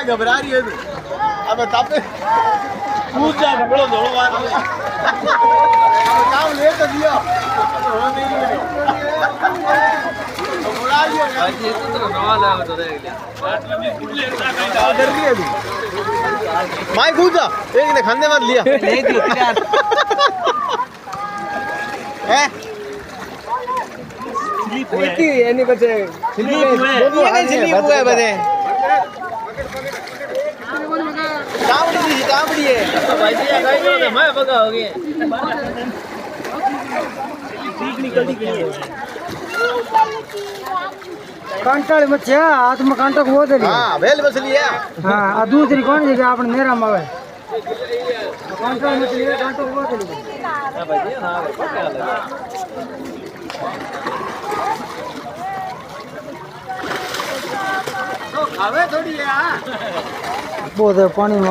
घबरा रही है तू अब तापे कूद जा ढकड़ो दौड़वा अब काम ले तो दियो हो नहीं रही घबरा रही है ये तो नवा लाया तो रे डर रही है तू माय कूद जा एक ने खाने मत लिया नहीं दियो यार हैं स्लिप हुआ है एनी बचे स्लिप हुआ है स्लिप हुआ है बचे कांबड़ी है भाई जी गाई जो मैं भगा हो गए ठीक निकलती के लिए कांटा मच्छी हाथ में कांटा को दे हां वेल मछली है हां आ दूसरी कौन जगह अपन मेरा में आवे कांटा मछली है कांटा को दे हां भाई जी हां क्या लगा तो खावे थोड़ी है बहुत पानी में